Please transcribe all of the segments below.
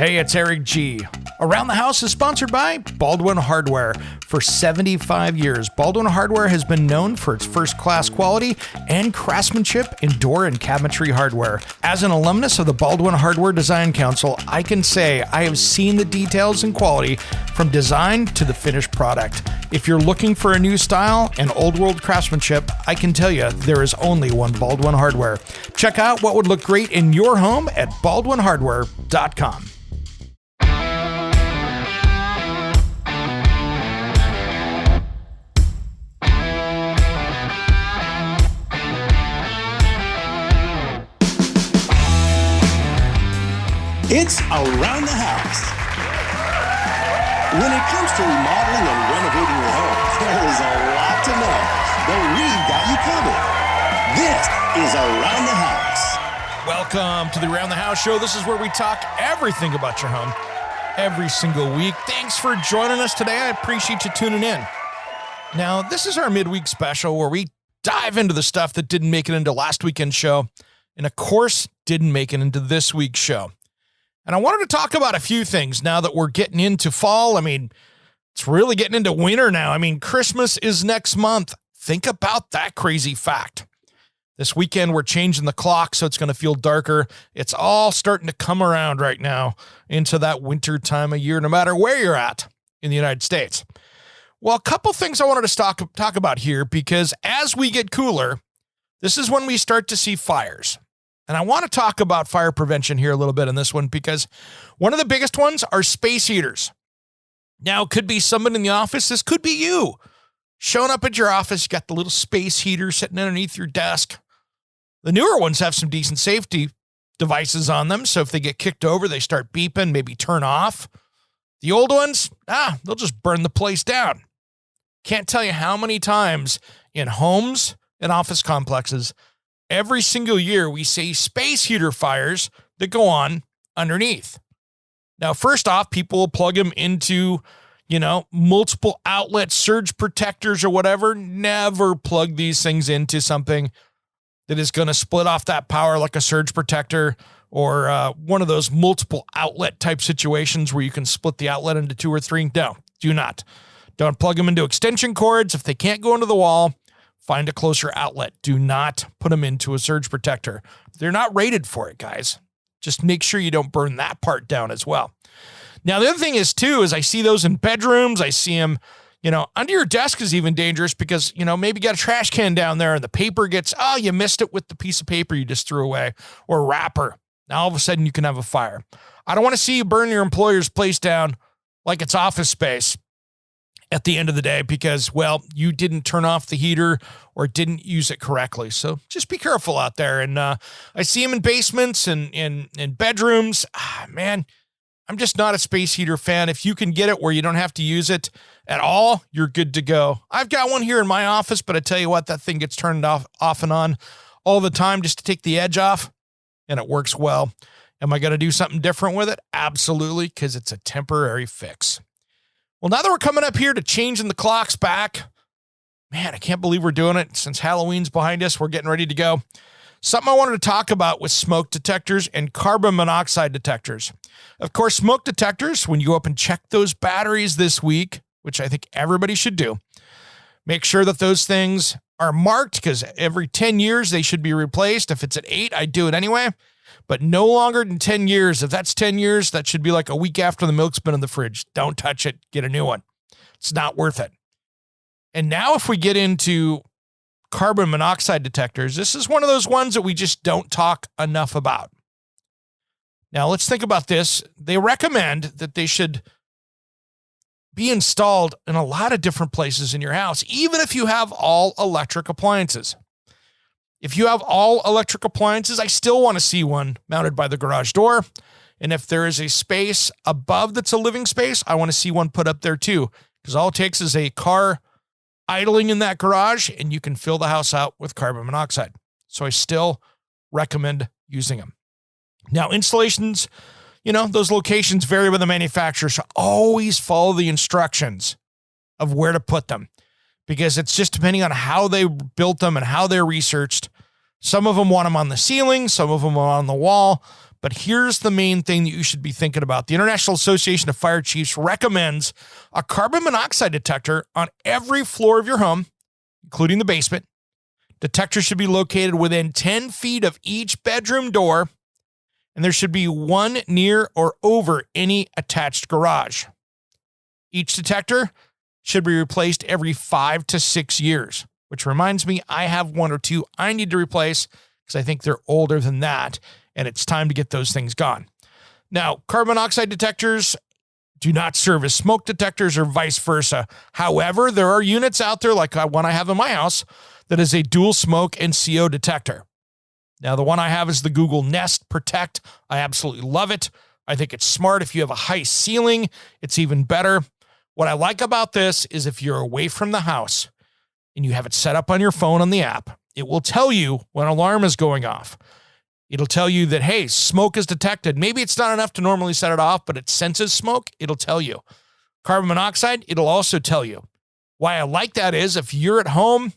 Hey, it's Eric G. Around the House is sponsored by Baldwin Hardware. For 75 years, Baldwin Hardware has been known for its first-class quality and craftsmanship in door and cabinetry hardware. As an alumnus of the Baldwin Hardware Design Council, I can say I have seen the details and quality from design to the finished product. If you're looking for a new style and old-world craftsmanship, I can tell you there is only one Baldwin Hardware. Check out what would look great in your home at baldwinhardware.com. It's Around the House. When it comes to remodeling and renovating your home, there is a lot to know, but we've got you covered. This is Around the House. Welcome to the Around the House show. This is where we talk everything about your home every single week. Thanks for joining us today. I appreciate you tuning in. Now, this is our midweek special where we dive into the stuff that didn't make it into last weekend's show and, of course, didn't make it into this week's show. And I wanted to talk about a few things now that we're getting into fall. I mean, it's really getting into winter now. I mean, Christmas is next month. Think about that crazy fact. This weekend, we're changing the clock, so it's going to feel darker. It's all starting to come around right now into that winter time of year, no matter where you're at in the United States. Well, a couple things I wanted to talk about here, because as we get cooler, this is when we start to see fires. And I want to talk about fire prevention here a little bit in this one, because one of the biggest ones are space heaters. Now, it could be someone in the office. This could be you. Showing up at your office, you got the little space heater sitting underneath your desk. The newer ones have some decent safety devices on them, so if they get kicked over, they start beeping, maybe turn off. The old ones, they'll just burn the place down. Can't tell you how many times in homes and office complexes every single year we see space heater fires that go on underneath. Now, first off, people will plug them into, multiple outlet surge protectors or whatever. Never plug these things into something that is going to split off that power like a surge protector or one of those multiple outlet type situations where you can split the outlet into two or three. No, do not. Don't plug them into extension cords. If they can't go into the wall, find a closer outlet. Do not put them into a surge protector. They're not rated for it, guys. Just make sure you don't burn that part down as well. Now, the other thing is, too, is I see those in bedrooms. I see them, under your desk is even dangerous because, maybe you got a trash can down there and the paper gets, you missed it with the piece of paper you just threw away or wrapper. Now, all of a sudden, you can have a fire. I don't want to see you burn your employer's place down like it's office space at the end of the day because, you didn't turn off the heater or didn't use it correctly. So just be careful out there. And I see them in basements and in bedrooms. Man, I'm just not a space heater fan. If you can get it where you don't have to use it at all, you're good to go. I've got one here in my office, but I tell you what, that thing gets turned off and on all the time just to take the edge off, and it works well. Am I going to do something different with it? Absolutely, because it's a temporary fix. Well, now that we're coming up here to changing the clocks back, man, I can't believe we're doing it. Since Halloween's behind us, we're getting ready to go. Something I wanted to talk about was smoke detectors and carbon monoxide detectors. Of course, smoke detectors, when you go up and check those batteries this week, which I think everybody should do, make sure that those things are marked because every 10 years they should be replaced. If it's at 8, I do it anyway. But no longer than 10 years. If that's 10 years, that should be like a week after the milk's been in the fridge. Don't touch it. Get a new one. It's not worth it. And now if we get into carbon monoxide detectors, this is one of those ones that we just don't talk enough about. Now let's think about this. They recommend that they should be installed in a lot of different places in your house, even if you have all electric appliances. If you have all electric appliances, I still want to see one mounted by the garage door. And if there is a space above that's a living space, I want to see one put up there too. Because all it takes is a car idling in that garage and you can fill the house out with carbon monoxide. So I still recommend using them. Now, installations, those locations vary by the manufacturer. So always follow the instructions of where to put them. Because it's just depending on how they built them and how they're researched. Some of them want them on the ceiling, some of them are on the wall, But here's the main thing that you should be thinking about. The International Association of Fire Chiefs recommends a carbon monoxide detector on every floor of your home, including the basement. Detectors should be located within 10 feet of each bedroom door, and there should be one near or over any attached garage. Each detector should be replaced every 5 to 6 years, which reminds me, I have one or two I need to replace because I think they're older than that, and it's time to get those things gone. Now, carbon monoxide detectors do not serve as smoke detectors or vice versa. However, there are units out there like one I have in my house that is a dual smoke and CO detector. Now, the one I have is the Google Nest Protect. I absolutely love it. I think it's smart. If you have a high ceiling, it's even better. What I like about this is if you're away from the house and you have it set up on your phone on the app, it will tell you when an alarm is going off. It'll tell you that, hey, smoke is detected. Maybe it's not enough to normally set it off, but it senses smoke. It'll tell you. Carbon monoxide, it'll also tell you. Why I like that is if you're at home,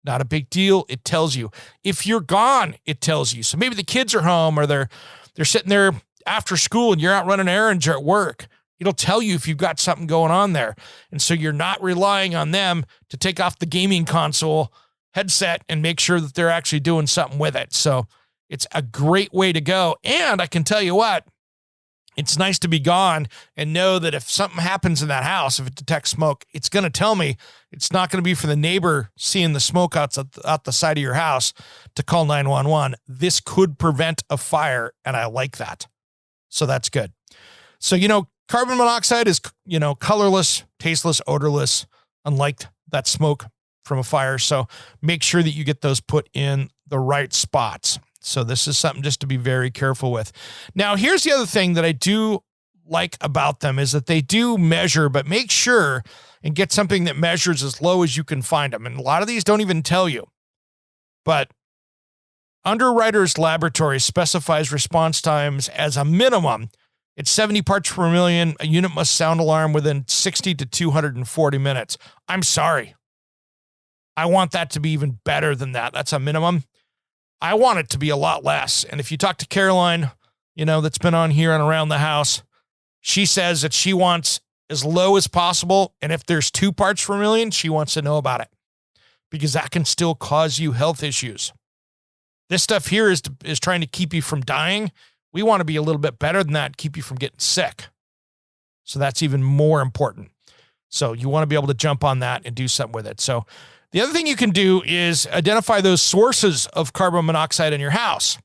not a big deal. It tells you. If you're gone, it tells you. So maybe the kids are home or they're sitting there after school and you're out running errands or at work. It'll tell you if you've got something going on there. And so you're not relying on them to take off the gaming console headset and make sure that they're actually doing something with it. So it's a great way to go. And I can tell you what, it's nice to be gone and know that if something happens in that house, if it detects smoke, it's going to tell me. It's not going to be for the neighbor seeing the smoke out the side of your house to call 911. This could prevent a fire, and I like that. So that's good. So, carbon monoxide is, colorless, tasteless, odorless, unlike that smoke from a fire. So make sure that you get those put in the right spots. So this is something just to be very careful with. Now, here's the other thing that I do like about them is that they do measure, but make sure and get something that measures as low as you can find them. And a lot of these don't even tell you. But Underwriters Laboratory specifies response times as a minimum. It's 70 parts per million. A unit must sound alarm within 60 to 240 minutes. I'm sorry. I want that to be even better than that. That's a minimum. I want it to be a lot less. And if you talk to Caroline, that's been on here and around the house, she says that she wants as low as possible. And if there's 2 parts per million, she wants to know about it because that can still cause you health issues. This stuff here is trying to keep you from dying. We want to be a little bit better than that, keep you from getting sick. So that's even more important. So you want to be able to jump on that and do something with it. So the other thing you can do is identify those sources of carbon monoxide in your house.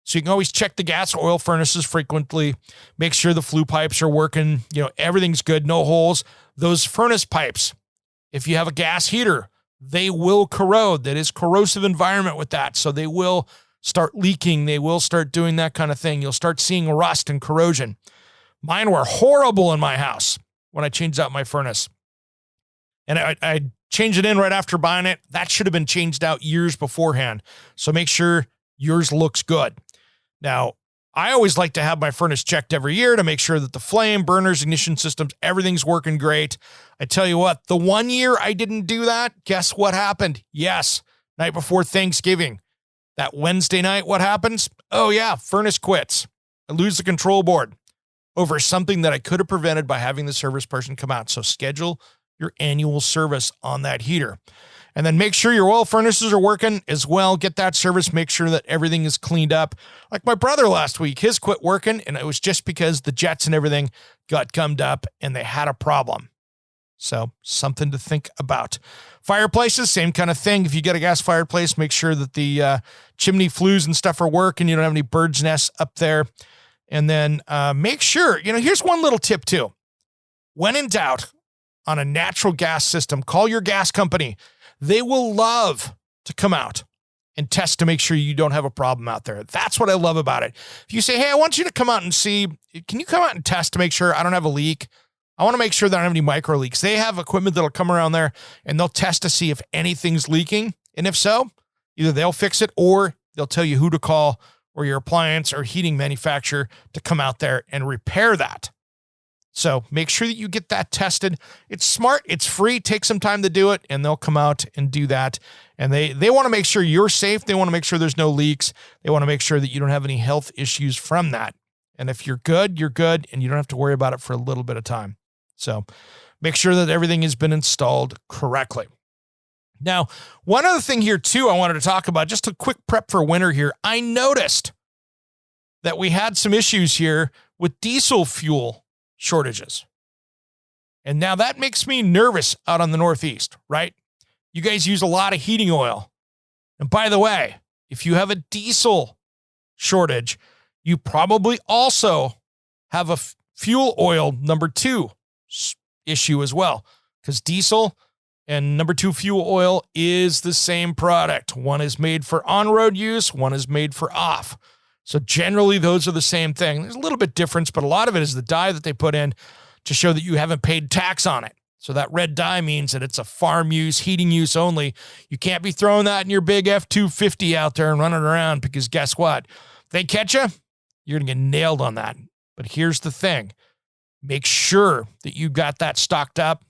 So you can always check the gas or oil furnaces frequently, make sure the flue pipes are working, everything's good, no holes. Those furnace pipes, if you have a gas heater, they will corrode. That is corrosive environment with that. So they will start leaking. They will start doing that kind of thing. You'll start seeing rust and corrosion. Mine were horrible in my house when I changed out my furnace. And I changed it in right after buying it. That should have been changed out years beforehand. So make sure yours looks good. Now, I always like to have my furnace checked every year to make sure that the flame, burners, ignition systems, everything's working great. I tell you what, the one year I didn't do that, guess what happened? Yes, night before Thanksgiving. That Wednesday night, what happens? Oh yeah, furnace quits. I lose the control board over something that I could have prevented by having the service person come out. So schedule your annual service on that heater. And then make sure your oil furnaces are working as well. Get that service. Make sure that everything is cleaned up. Like my brother last week, his quit working, and it was just because the jets and everything got gummed up and they had a problem. So something to think about. Fireplaces, same kind of thing. If you get a gas fireplace, make sure that the chimney flues and stuff are working. You don't have any bird's nests up there. And then make sure, here's one little tip too. When in doubt on a natural gas system, call your gas company. They will love to come out and test to make sure you don't have a problem out there. That's what I love about it. If you say, hey, I want you to come out and see, can you come out and test to make sure I don't have a leak? I want to make sure that I don't have any micro leaks. They have equipment that'll come around there and they'll test to see if anything's leaking. And if so, either they'll fix it or they'll tell you who to call or your appliance or heating manufacturer to come out there and repair that. So make sure that you get that tested. It's smart. It's free. Take some time to do it, and they'll come out and do that. And they want to make sure you're safe. They want to make sure there's no leaks. They want to make sure that you don't have any health issues from that. And if you're good, and you don't have to worry about it for a little bit of time. So make sure that everything has been installed correctly. Now, one other thing here, too, I wanted to talk about, just a quick prep for winter here. I noticed that we had some issues here with diesel fuel shortages. And now that makes me nervous out on the Northeast, right? You guys use a lot of heating oil. And by the way, if you have a diesel shortage, you probably also have a fuel oil number 2 issue as well, because diesel and number 2 fuel oil is the same product. One is made for on-road use, one is made for off. So generally, those are the same thing. There's a little bit difference, but a lot of it is the dye that they put in to show that you haven't paid tax on it. So that red dye means that it's a farm use, heating use only. You can't be throwing that in your big F-250 out there and running around, because guess what? If they catch you, you're going to get nailed on that. But here's the thing. Make sure that you got that stocked up.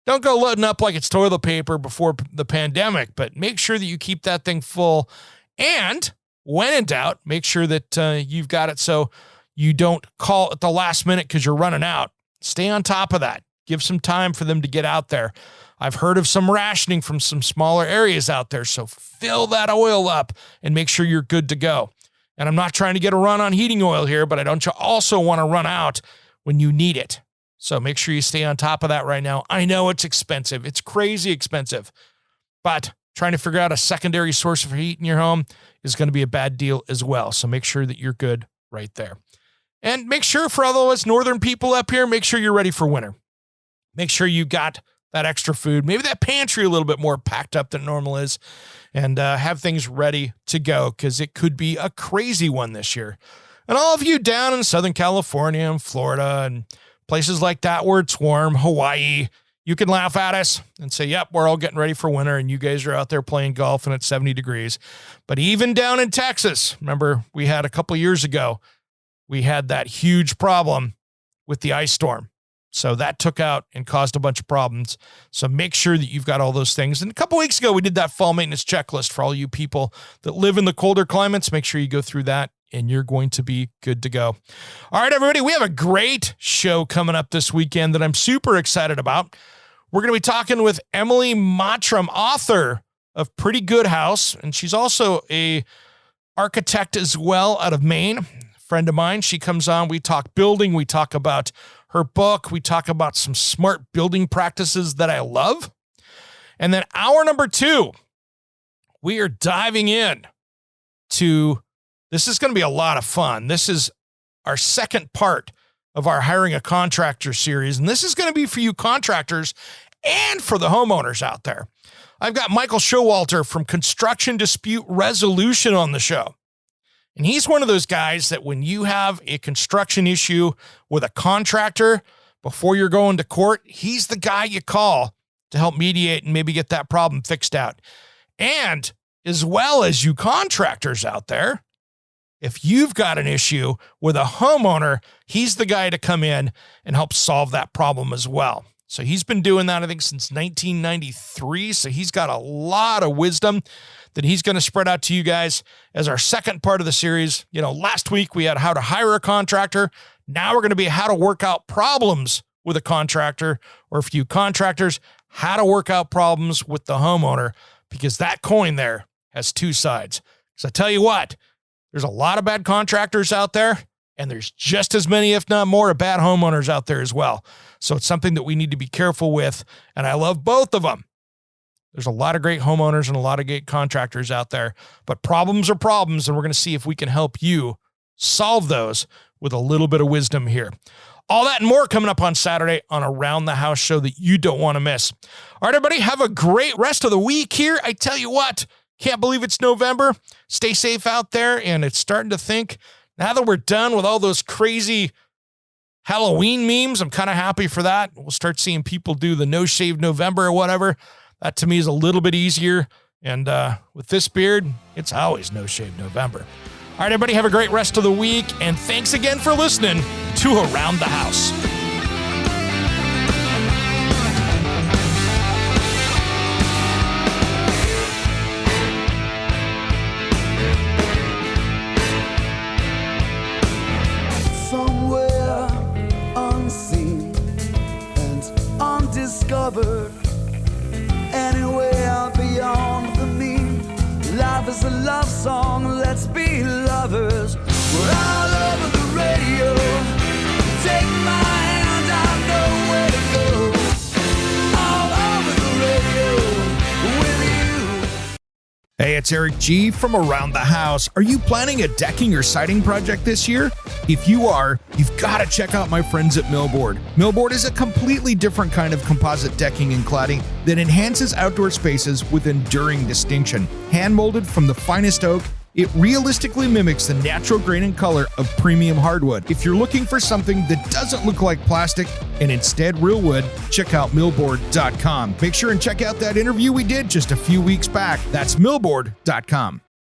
Don't go loading up like it's toilet paper before the pandemic, but make sure that you keep that thing full. And when in doubt, make sure that you've got it so you don't call at the last minute because you're running out. Stay on top of that. Give some time for them to get out there. I've heard of some rationing from some smaller areas out there, so fill that oil up and make sure you're good to go. And I'm not trying to get a run on heating oil here, but I don't also want to run out when you need it. So make sure you stay on top of that right now. I know it's expensive. It's crazy expensive. But trying to figure out a secondary source of heat in your home is going to be a bad deal as well. So make sure that you're good right there. And make sure for all of us northern people up here, make sure you're ready for winter. Make sure you got that extra food, maybe that pantry a little bit more packed up than normal is, and have things ready to go, because it could be a crazy one this year. And all of you down in Southern California and Florida and places like that where it's warm, Hawaii, you can laugh at us and say, yep, we're all getting ready for winter, and you guys are out there playing golf and it's 70 degrees. But even down in Texas, remember we had a couple years ago, we had that huge problem with the ice storm. So that took out and caused a bunch of problems. So make sure that you've got all those things. And a couple weeks ago, we did that fall maintenance checklist for all you people that live in the colder climates. Make sure you go through that, and you're going to be good to go. All right, everybody, we have a great show coming up this weekend that I'm super excited about. We're going to be talking with Emily Mottram, author of Pretty Good House, and she's also a architect as well out of Maine. Friend of mine, she comes on, we talk building, we talk about her book, we talk about some smart building practices that I love. And then hour number 2, we are diving in to, this is going to be a lot of fun. This is our second part of our Hiring a Contractor series, and this is going to be for you contractors and for the homeowners out there. I've got Michael Showalter from Construction Dispute Resolution on the show. And he's one of those guys that when you have a construction issue with a contractor before you're going to court, he's the guy you call to help mediate and maybe get that problem fixed out. And as well as you contractors out there, if you've got an issue with a homeowner, he's the guy to come in and help solve that problem as well. So he's been doing that, I think, since 1993. So he's got a lot of wisdom that he's going to spread out to you guys as our second part of the series. You know, last week we had how to hire a contractor. Now we're going to be how to work out problems with a contractor, or a few contractors, how to work out problems with the homeowner, because that coin there has two sides. So I tell you what, there's a lot of bad contractors out there, and there's just as many, if not more, bad homeowners out there as well. So it's something that we need to be careful with, and I love both of them. There's a lot of great homeowners and a lot of great contractors out there, but problems are problems, and we're going to see if we can help you solve those with a little bit of wisdom here. All that and more coming up on Saturday on Around the House show that you don't want to miss. All right, everybody, have a great rest of the week here. I tell you what, can't believe it's November. Stay safe out there, and it's starting to think, now that we're done with all those crazy Halloween memes, I'm kind of happy for that. We'll start seeing people do the No Shave November or whatever. That to me is a little bit easier. And with this beard, it's always No Shave November. All right, everybody, have a great rest of the week. And thanks again for listening to Around the House. discovered. Anyway, out beyond the mean. Life is a love song, let's be lovers. We're all over the radio. Take my hand, I know where to go. All over the radio with you. Hey, it's Eric G. from Around the House. Are you planning a decking or siding project this year? If you are, you've got to check out my friends at Millboard. Millboard is a completely different kind of composite decking and cladding that enhances outdoor spaces with enduring distinction. Hand-molded from the finest oak, it realistically mimics the natural grain and color of premium hardwood. If you're looking for something that doesn't look like plastic and instead real wood, check out millboard.com. Make sure and check out that interview we did just a few weeks back. That's millboard.com.